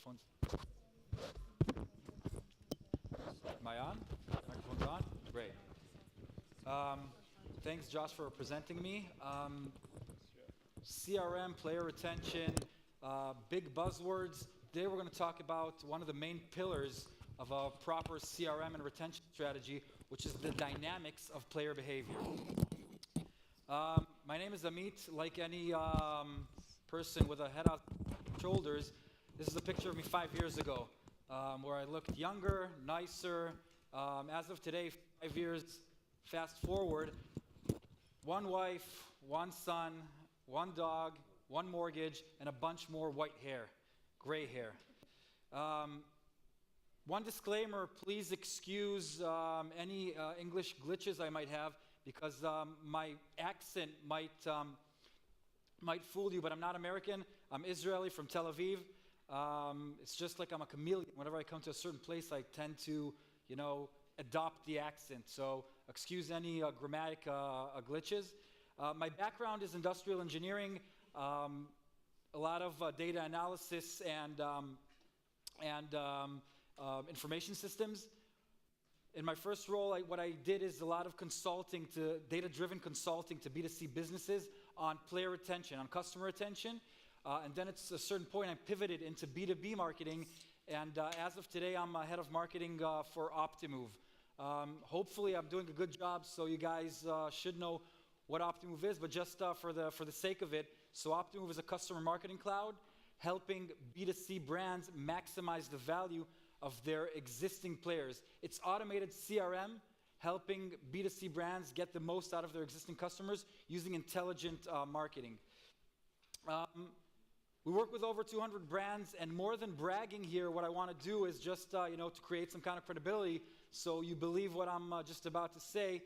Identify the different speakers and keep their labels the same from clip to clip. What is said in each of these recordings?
Speaker 1: Microphones. Am I on? Microphone's on? Great. Thanks, Josh, for presenting me. CRM, player retention, big buzzwords. Today we're going to talk about one of the main pillars of a proper CRM and retention strategy, which is the dynamics of player behavior. My name is Amit. Like any person with a head on shoulders, this is a picture of me 5 years ago, where I looked younger, nicer. As of today, 5 years, fast forward, one wife, one son, one dog, one mortgage, and a bunch more white hair, gray hair. One disclaimer, please excuse any English glitches I might have, because my accent might fool you, but I'm not American. I'm Israeli from Tel Aviv. It's just like I'm a chameleon. Whenever I come to a certain place, I tend to, adopt the accent. So excuse any grammatic glitches. My background is industrial engineering, a lot of data analysis and information systems. In my first role, what I did is a lot of consulting, data-driven consulting to B2C businesses on player retention, on customer retention. And then at a certain point, I pivoted into B2B marketing. And as of today, I'm head of marketing for Optimove. Hopefully, I'm doing a good job, so you guys should know what Optimove is. But just for the sake of it, so Optimove is a customer marketing cloud helping B2C brands maximize the value of their existing players. It's automated CRM, helping B2C brands get the most out of their existing customers using intelligent marketing. We work with over 200 brands, and more than bragging here, what I want to do is just to create some kind of credibility, so you believe what I'm just about to say.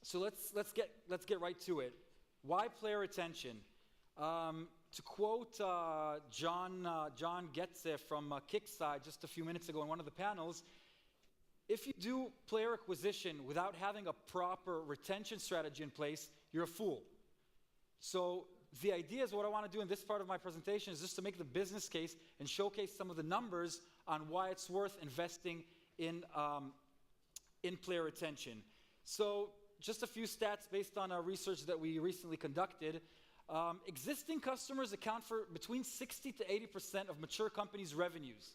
Speaker 1: So let's get right to it. Why player retention? To quote John Getze from Kickside just a few minutes ago in one of the panels, if you do player acquisition without having a proper retention strategy in place, you're a fool. So the idea is what I want to do in this part of my presentation is just to make the business case and showcase some of the numbers on why it's worth investing in player retention. So just a few stats based on our research that we recently conducted. Existing customers account for between 60 to 80% of mature companies' revenues.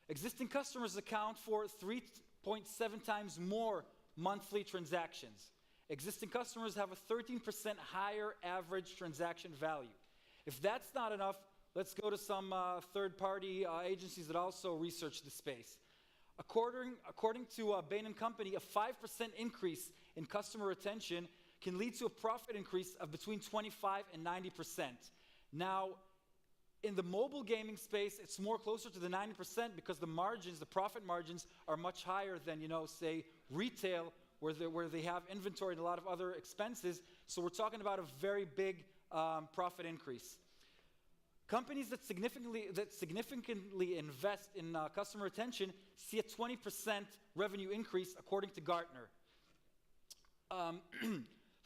Speaker 1: Existing customers account for 3.7 times more monthly transactions. Existing customers have a 13% higher average transaction value. If that's not enough, let's go to some third-party agencies that also research the space. According to Bain & Company, a 5% increase in customer retention can lead to a profit increase of between 25 and 90%. Now, in the mobile gaming space, it's more closer to the 90% because the margins, the profit margins, are much higher than, say, retail, where they have inventory and a lot of other expenses. So we're talking about a very big profit increase. Companies that significantly invest in customer retention see a 20% revenue increase, according to Gartner.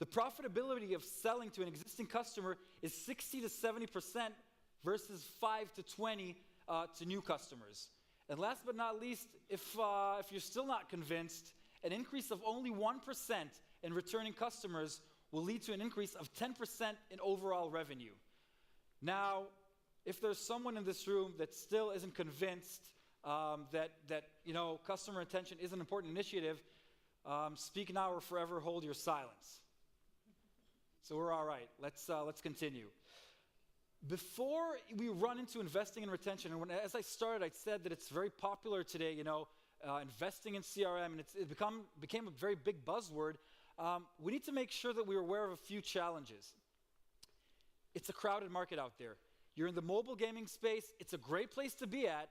Speaker 1: The profitability of selling to an existing customer is 60 to 70% versus 5 to 20 to new customers. And last but not least, if you're still not convinced, an increase of only 1% in returning customers will lead to an increase of 10% in overall revenue. Now, if there's someone in this room that still isn't convinced that customer retention is an important initiative, speak now or forever hold your silence. So we're all right. Let's continue. Before we run into investing in retention, and as I started, I said that it's very popular today, investing in CRM, and it became a very big buzzword. We need to make sure that we're aware of a few challenges. It's a crowded market out there. You're in the mobile gaming space. It's a great place to be at,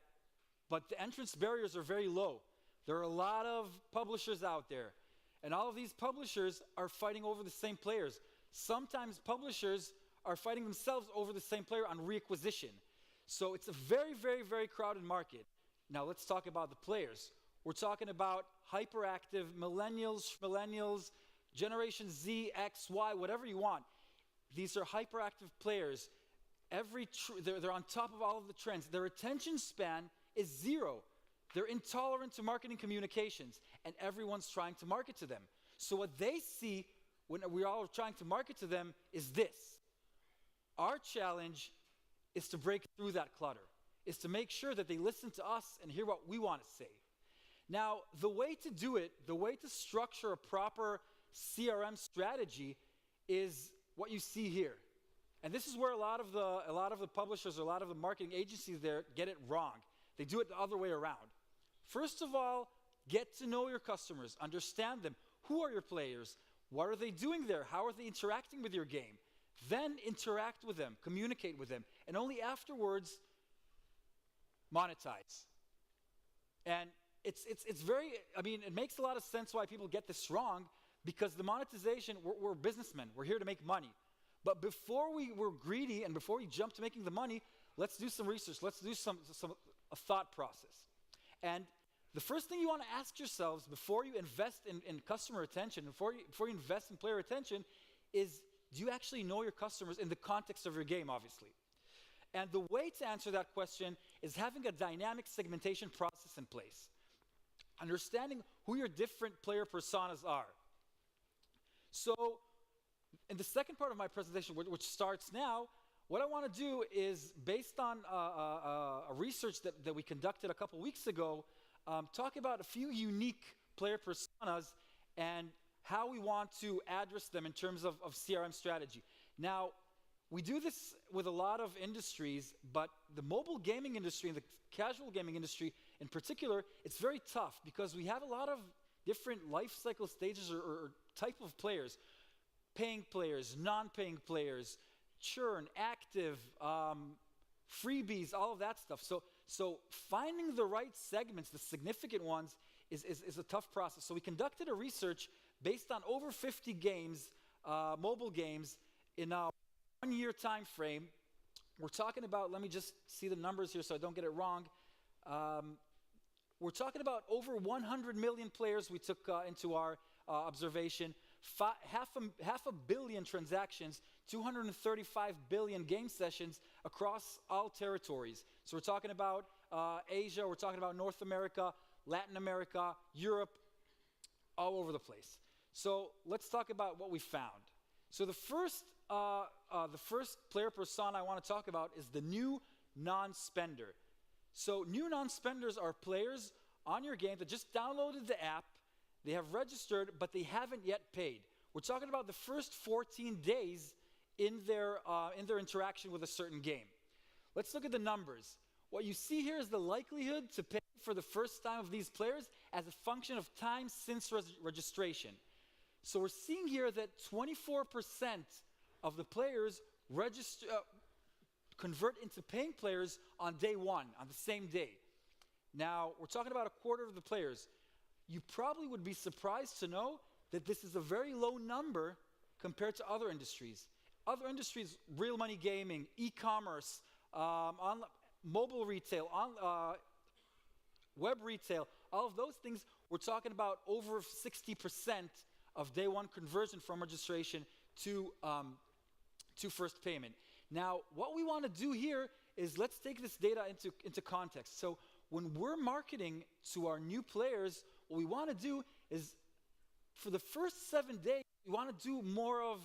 Speaker 1: but the entrance barriers are very low. There are a lot of publishers out there, and all of these publishers are fighting over the same players. Sometimes publishers are fighting themselves over the same player on reacquisition. So it's a very, very, very crowded market. Now let's talk about the players. We're talking about hyperactive millennials, Generation Z, X, Y, whatever you want. These are hyperactive players. they're on top of all of the trends. Their attention span is zero. They're intolerant to marketing communications, and everyone's trying to market to them. So what they see when we're all trying to market to them is this. Our challenge is to break through that clutter, is to make sure that they listen to us and hear what we want to say. Now, the way to do it, the way to structure a proper CRM strategy is what you see here. And this is where a lot of the publishers, a lot of the marketing agencies there get it wrong. They do it the other way around. First of all, get to know your customers, understand them. Who are your players? What are they doing there? How are they interacting with your game? Then interact with them, communicate with them, and only afterwards monetize. And it's very, it makes a lot of sense why people get this wrong, because the monetization, we're businessmen, we're here to make money. But before we're greedy and before we jump to making the money, let's do some research, let's do a thought process. And the first thing you want to ask yourselves before you invest in customer attention, before you invest in player attention, is do you actually know your customers in the context of your game, obviously? And the way to answer that question is having a dynamic segmentation process in place. Understanding who your different player personas are. So, in the second part of my presentation, which starts now, what I want to do is, based on a research that we conducted a couple weeks ago, talk about a few unique player personas and how we want to address them in terms of CRM strategy. Now, we do this with a lot of industries, but the mobile gaming industry and the casual gaming industry in particular, it's very tough because we have a lot of different life cycle stages or type of players. Paying players, non-paying players, churn, active, freebies, all of that stuff. So finding the right segments, the significant ones, is a tough process. So we conducted a research based on over 50 games, mobile games, in a 1-year time frame. We're talking about, let me just see the numbers here so I don't get it wrong. We're talking about over 100 million players we took into our observation, half a billion transactions, 235 billion game sessions across all territories. So we're talking about Asia, we're talking about North America, Latin America, Europe, all over the place. So let's talk about what we found. So the first player persona I want to talk about is the new non-spender. So new non-spenders are players on your game that just downloaded the app, they have registered, but they haven't yet paid. We're talking about the first 14 days in their interaction with a certain game. Let's look at the numbers. What you see here is the likelihood to pay for the first time of these players as a function of time since registration. So we're seeing here that 24% of the players convert into paying players on day one, on the same day. Now, we're talking about a quarter of the players. You probably would be surprised to know that this is a very low number compared to other industries. Other industries, real money gaming, e-commerce, mobile retail, web retail, all of those things, we're talking about over 60% of day one conversion from registration to first payment. Now, what we want to do here is let's take this data into context. So when we're marketing to our new players, what we want to do is, for the first 7 days, we want to do more of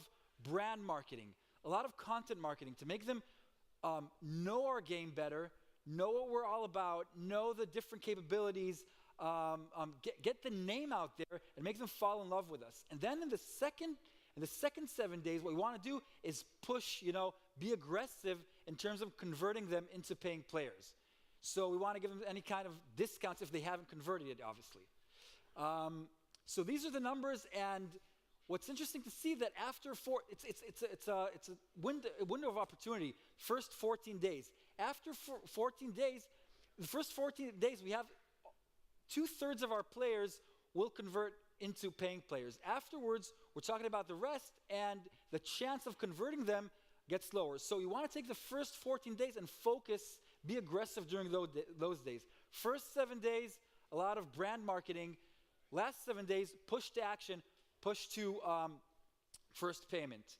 Speaker 1: brand marketing, a lot of content marketing to make them know our game better, know what we're all about, know the different capabilities, get the name out there and make them fall in love with us. And then in the second 7 days, what we want to do is push, be aggressive in terms of converting them into paying players. So we want to give them any kind of discounts if they haven't converted yet, obviously. So these are the numbers, and what's interesting to see that after it's a window of opportunity. First 14 days. After 14 days, the first 14 days, we have 2/3 of our players will convert into paying players. Afterwards, we're talking about the rest, and the chance of converting them gets lower. So you want to take the first 14 days and focus, be aggressive during those days. First 7 days, a lot of brand marketing. Last 7 days, push to action, push to first payment.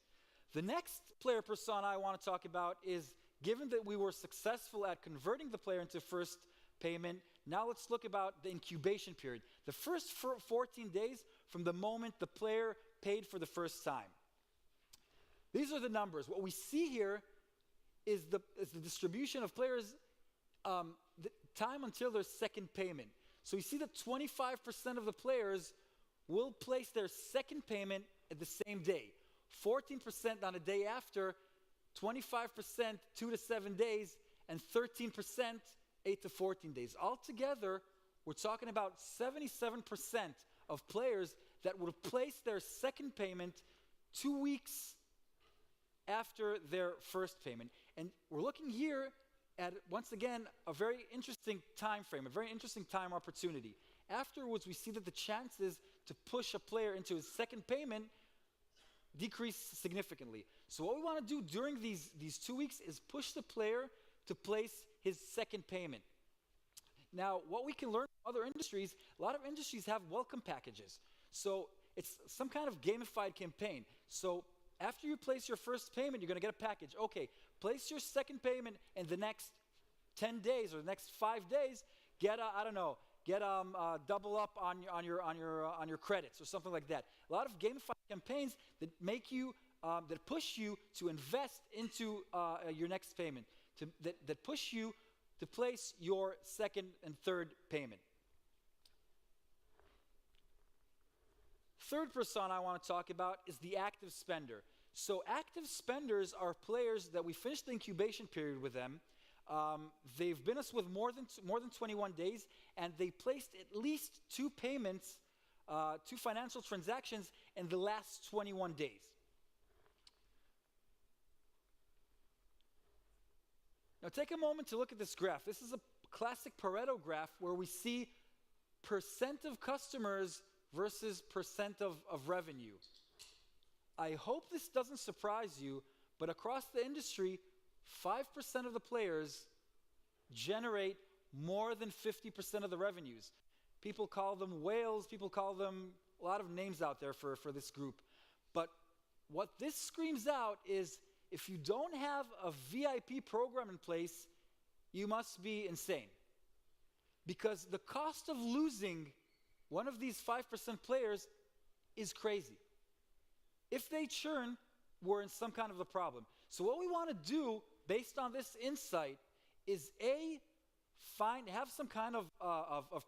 Speaker 1: The next player persona I want to talk about is Given that we were successful at converting the player into first payment, now let's look about the incubation period. The first 14 days from the moment the player paid for the first time. These are the numbers. What we see here is the distribution of players, the time until their second payment. So you see that 25% of the players will place their second payment at the same day. 14% on a day after, 25% 2 to 7 days, and 13% 8 to 14 days. Altogether, we're talking about 77% of players that would have placed their second payment 2 weeks after their first payment. And we're looking here at, once again, a very interesting time frame, a very interesting time opportunity. Afterwards, we see that the chances to push a player into his second payment decrease significantly. So what we want to do during these 2 weeks is push the player to place his second payment. Now, what we can learn from other industries, a lot of industries have welcome packages. So it's some kind of gamified campaign. So after you place your first payment, you're going to get a package. Okay, place your second payment in the next 10 days or the next 5 days. Get double up on your credits or something like that. A lot of gamified campaigns that make you that push you to invest into your next payment, that push you to place your second and third payment. Third persona I want to talk about is the active spender. So active spenders are players that we finished the incubation period with them. They've been us with more than 21 days, and they placed at least 2 payments, 2 financial transactions in the last 21 days. Now take a moment to look at this graph. This is a classic Pareto graph where we see percent of customers versus percent of revenue. I hope this doesn't surprise you, but across the industry, 5% of the players generate more than 50% of the revenues. People call them whales, people call them a lot of names out there for this group. But what this screams out is, if you don't have a VIP program in place, you must be insane. Because the cost of losing one of these 5% players is crazy. If they churn, we're in some kind of a problem. So what we want to do, based on this insight, is have some kind of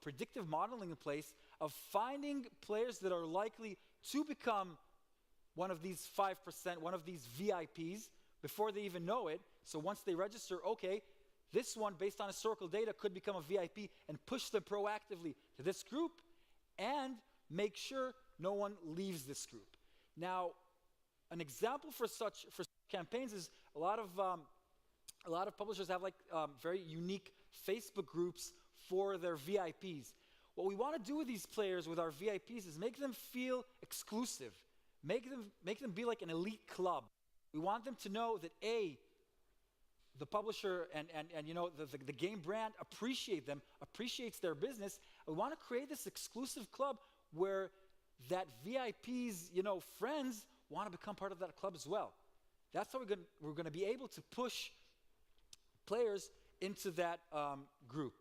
Speaker 1: predictive modeling in place of finding players that are likely to become one of these 5%, one of these VIPs, before they even know it. So once they register, okay, this one, based on historical data, could become a VIP, and push them proactively to this group, and make sure no one leaves this group. Now, an example for such campaigns is a lot of publishers have very unique Facebook groups for their VIPs. What we want to do with these players, with our VIPs, is make them feel exclusive. Make them be like an elite club. We want them to know that the publisher and the game brand appreciates their business. We want to create this exclusive club where that VIP's friends want to become part of that club as well. That's how we're going to be able to push players into that group.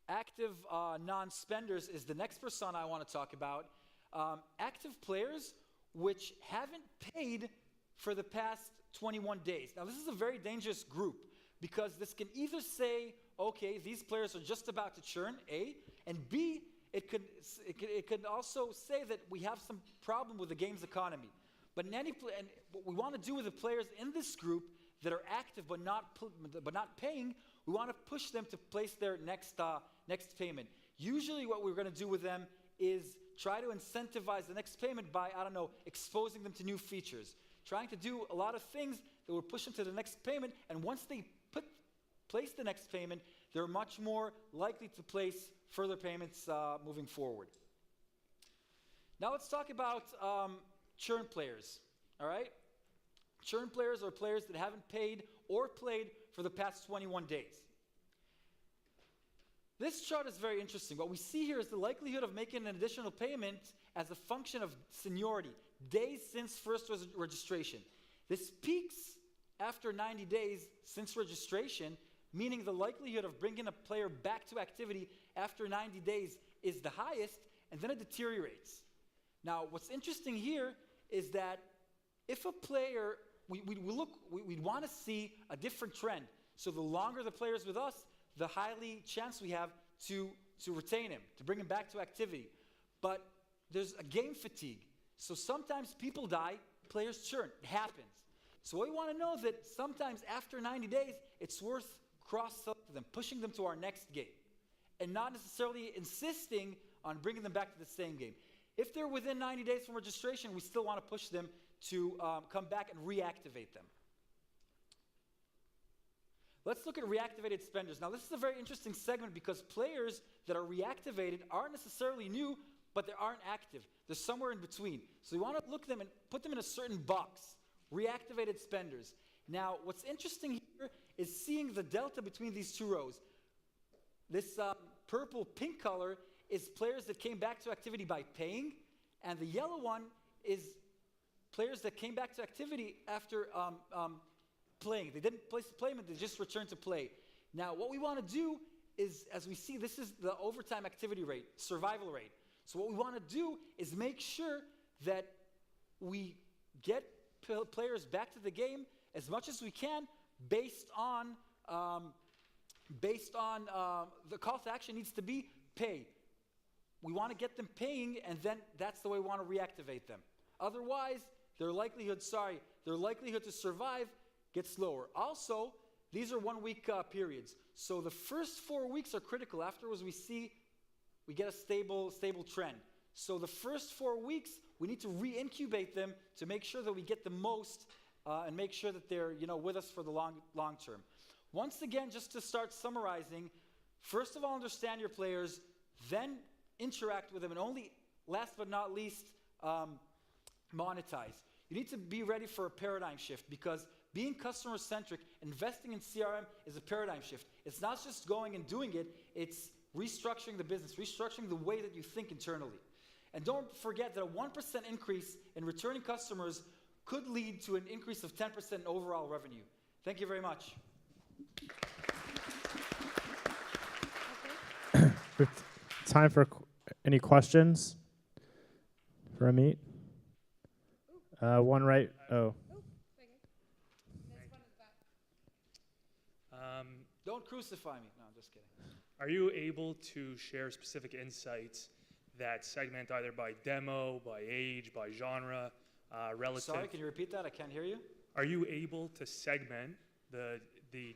Speaker 1: Active non-spenders is the next persona I want to talk about. Active players which haven't paid for the past 21 days. Now, this is a very dangerous group, because this can either say, okay, these players are just about to churn, A, and B, it could also say that we have some problem with the game's economy. But what we want to do with the players in this group that are active but not paying, we want to push them to place their next payment. Usually what we're going to do with them is try to incentivize the next payment by, exposing them to new features. Trying to do a lot of things that will push them to the next payment, and once they place the next payment, they're much more likely to place further payments moving forward. Now let's talk about churn players, all right? Churn players are players that haven't paid or played for the past 21 days. This chart is very interesting. What we see here is the likelihood of making an additional payment as a function of seniority, days since first registration. This peaks after 90 days since registration, meaning the likelihood of bringing a player back to activity after 90 days is the highest, and then it deteriorates. Now, what's interesting here is that if a player, we'd want to see a different trend. So the longer the player is with us, the highly chance we have to retain him, to bring him back to activity. But there's a game fatigue. So sometimes people die, players churn. It happens. So we want to know that sometimes after 90 days, it's worth cross-selling them, pushing them to our next game, and not necessarily insisting on bringing them back to the same game. If they're within 90 days from registration, we still want to push them to come back and reactivate them. Let's look at reactivated spenders. Now, this is a very interesting segment because players that are reactivated aren't necessarily new, but they aren't active. They're somewhere in between. So we want to look at them and put them in a certain box, reactivated spenders. Now, what's interesting here is seeing the delta between these two rows. This purple-pink color is players that came back to activity by paying, and the yellow one is players that came back to activity after playing. They didn't place the payment, they just returned to play. Now, what we want to do is, as we see, this is the overtime activity rate, survival rate. So what we want to do is make sure that we get players back to the game as much as we can based on the call to action needs to be pay. We want to get them paying, and then that's the way we want to reactivate them. Otherwise, their likelihood to survive gets lower. Also, these are 1 week periods. So the first 4 weeks are critical. Afterwards, we get a stable trend. So the first 4 weeks, we need to re-incubate them to make sure that we get the most and make sure that they're with us for the long term. Once again, just to start summarizing, first of all, understand your players, then interact with them, and only last but not least, monetize. You need to be ready for a paradigm shift because being customer-centric, investing in CRM is a paradigm shift. It's not just going and doing it, it's restructuring the business, restructuring the way that you think internally. And don't forget that a 1% increase in returning customers could lead to an increase of 10% in overall revenue. Thank you very much.
Speaker 2: Time for any questions for Amit? One right. Oh.
Speaker 1: Don't crucify me. No, I'm just kidding.
Speaker 3: Are you able to share specific insights that segment either by demo, by age, by genre, relative?
Speaker 1: Sorry, can you repeat that? I can't hear you.
Speaker 3: Are you able to segment the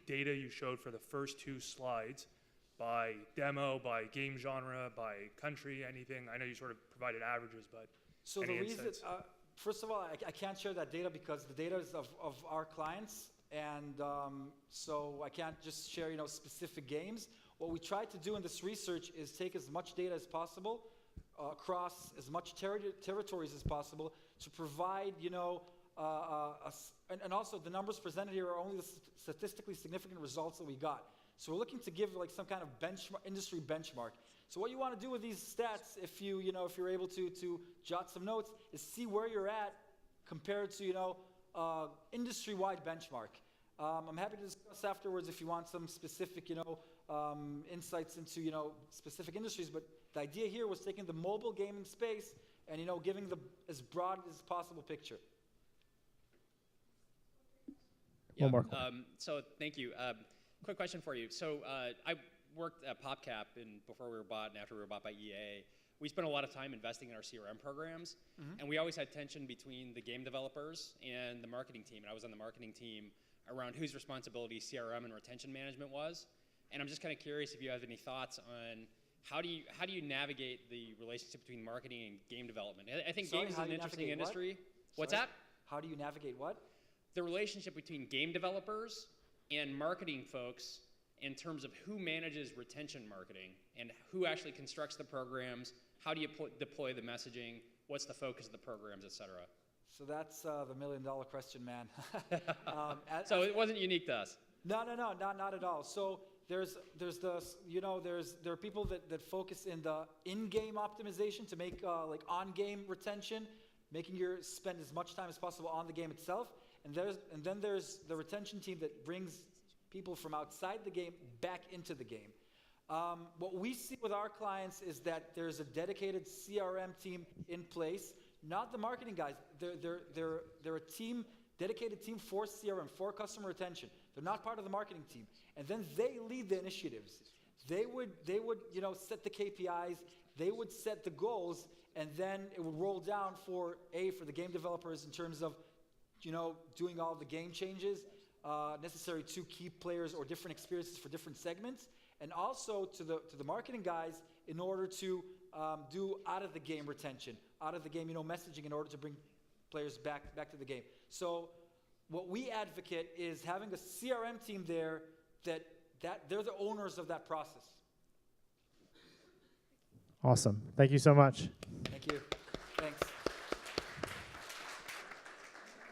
Speaker 3: data you showed for the first two slides by demo, by game genre, by country, anything? I know you sort of provided averages, but
Speaker 1: so
Speaker 3: any
Speaker 1: the reason,
Speaker 3: insights?
Speaker 1: First of all, I can't share that data because the data is of our clients, and so I can't just share specific games. What we try to do in this research is take as much data as possible across as much territories as possible to provide, and also the numbers presented here are only the statistically significant results that we got. So we're looking to give some kind of industry benchmark. So what you want to do with these stats, if you're able to jot some notes, is see where you're at compared to industry-wide benchmark. I'm happy to discuss afterwards if you want some specific insights into specific industries. But the idea here was taking the mobile gaming space and giving the as broad as possible picture.
Speaker 4: Yeah,
Speaker 2: One more.
Speaker 4: So thank you. Quick question for you. So I worked at PopCap before we were bought and after we were bought by EA. We spent a lot of time investing in our CRM programs, and we always had tension between the game developers and the marketing team. And I was on the marketing team around whose responsibility CRM and retention management was. And I'm just kind of curious if you have any thoughts on how do you navigate the relationship between marketing and game development? I think games is an interesting industry. What's that?
Speaker 1: How do you navigate what?
Speaker 4: The relationship between game developers and marketing folks in terms of who manages retention marketing and who actually constructs the programs, how do you deploy the messaging, what's the focus of the programs, et cetera?
Speaker 1: So that's the $1 million question, man.
Speaker 4: So it wasn't unique to us.
Speaker 1: No, not at all. So there are people that focus in the in-game optimization to make like on-game retention, making your spend as much time as possible on the game itself. And then there's the retention team that brings people from outside the game back into the game. What we see with our clients is that there's a dedicated CRM team in place, not the marketing guys. They're a team, dedicated team for CRM, for customer retention. They're not part of the marketing team. And then they lead the initiatives. They would set the KPIs, they would set the goals, and then it would roll down for the game developers in terms of, doing all the game changes necessary to keep players or different experiences for different segments, and also to the marketing guys in order to do out of the game retention, out of the game, messaging in order to bring players back to the game. So what we advocate is having a CRM team there that they're the owners of that process.
Speaker 2: Awesome. Thank you so much.
Speaker 1: Thank you. Thanks.